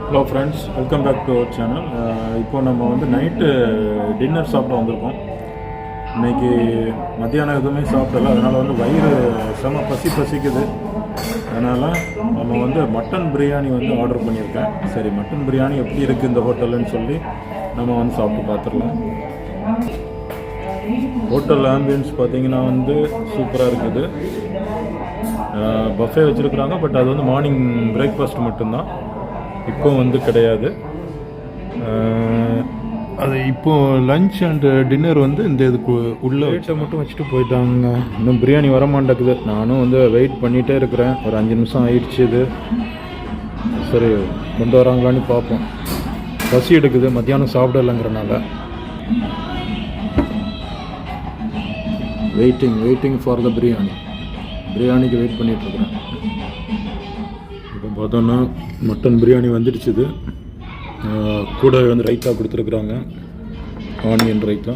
Hello friends, welcome back to our channel. இப்போ நம்ம வந்து நைட்டு டின்னர் சாப்பிட வந்திருக்கோம். இன்றைக்கி மத்தியானம் எதுவுமே சாப்பிடல, அதனால் வந்து வயிறு பசிக்குது. அதனால் நம்ம வந்து மட்டன் பிரியாணி வந்து ஆர்டர் பண்ணியிருக்கேன். சரி, மட்டன் பிரியாணி எப்படி இருக்குது இந்த ஹோட்டலுன்னு சொல்லி நம்ம வந்து சாப்பிட்டு பார்த்துடலாம். ஹோட்டல் ஆம்பியன்ஸ் பார்த்திங்கன்னா வந்து சூப்பராக இருக்குது. பஃபே வச்சுருக்குறாங்க, பட் அது வந்து மார்னிங் பிரேக்ஃபாஸ்ட் மட்டும்தான், இப்போ வந்து கிடையாது. அது இப்போது லன்ச் அண்டு டின்னர் வந்து இந்த இதுக்கு உள்ள வீட்டை மட்டும் வச்சுட்டு போயிட்டாங்க. இன்னும் பிரியாணி வர மாட்டேங்குது. நானும் வந்து வெயிட் பண்ணிகிட்டே இருக்கிறேன். ஒரு 5 நிமிஷம் ஆயிடுச்சு. இது சரி கொண்டு வராங்களான்னு பார்ப்போம். பசி எடுக்குது, மத்தியானம் சாப்பிடலைங்கிறனால. வெயிட்டிங் ஃபார் த பிரியாணிக்கு வெயிட் பண்ணிகிட்ருக்குறேன். இப்போ பார்த்தோன்னா மட்டன் பிரியாணி வந்துடுச்சு. இது கூட வந்து ரைத்தா கொடுத்துருக்குறாங்க, ஆனியன் ரைத்தா,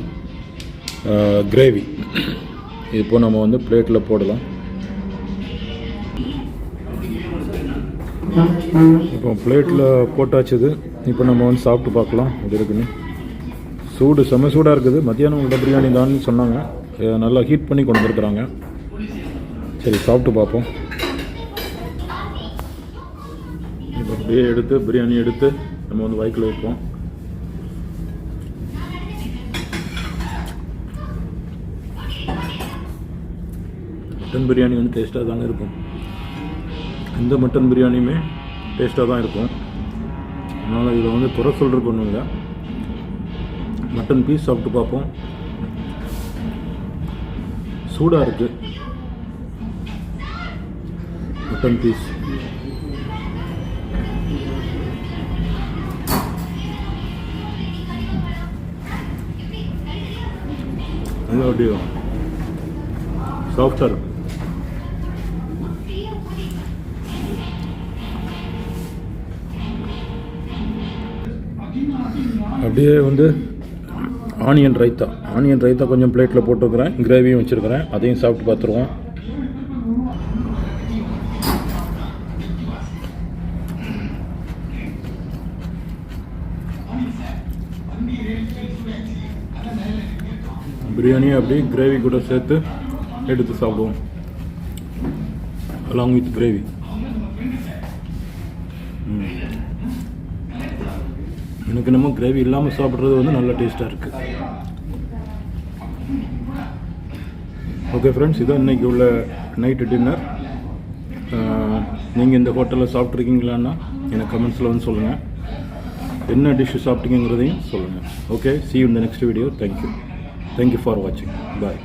கிரேவி. இப்போ நம்ம வந்து பிளேட்டில் போடலாம். இப்போ பிளேட்டில் போட்டாச்சுது. இப்போ நம்ம வந்து சாப்பிட்டு பார்க்கலாம் எப்படி இருக்குன்னு. செம்ம சூடாக இருக்குது. மத்தியானம் உள்ள பிரியாணி தான் சொன்னாங்க, நல்லா ஹீட் பண்ணி கொண்டு வந்துருக்குறாங்க. சரி, சாப்பிட்டு பார்ப்போம். இப்போ அப்படியே பிரியாணி எடுத்து நம்ம வந்து வாய்க்குள்ள வைப்போம். மட்டன் பிரியாணி வந்து டேஸ்ட்டாக தாங்க இருக்கும். எந்த மட்டன் பிரியாணியுமே டேஸ்ட்டாக தான் இருக்கும். அதனால் இதில் வந்து குறை சொல்கிறதுக்கு ஒன்றும் இல்லை. மட்டன் பீஸ் சாப்பிட்டு பார்ப்போம். சூடாக இருக்குது மட்டன் பீஸ். அது அப்படியே சாஃப்டாக இருக்கு. அப்படியே வந்து ஆனியன் ரைத்தா கொஞ்சம் பிளேட்டில் போட்டுருக்குறேன். கிரேவியும் வச்சுருக்கிறேன், அதையும் சாப்பிட்டு பார்த்துருவோம். பிரியாணியை அப்படியே கிரேவி கூட சேர்த்து எடுத்து சாப்பிடுவோம், அலாங் வித் கிரேவி. எனக்கு நம்ம கிரேவி இல்லாமல் சாப்பிட்றது வந்து நல்ல டேஸ்ட்டாக இருக்குது. ஓகே ஃப்ரெண்ட்ஸ், இதான் இன்றைக்கி உள்ள நைட்டு டின்னர். நீங்கள் இந்த ஹோட்டலில் சாப்பிட்ருக்கீங்களான்னா எனக்கு கமெண்ட்ஸில் வந்து சொல்லுங்கள். என்ன டிஷ்ஷு சாப்பிட்டீங்கிறதையும் சொல்லுங்கள். Okay, see you in the next video. Thank you for watching. Bye.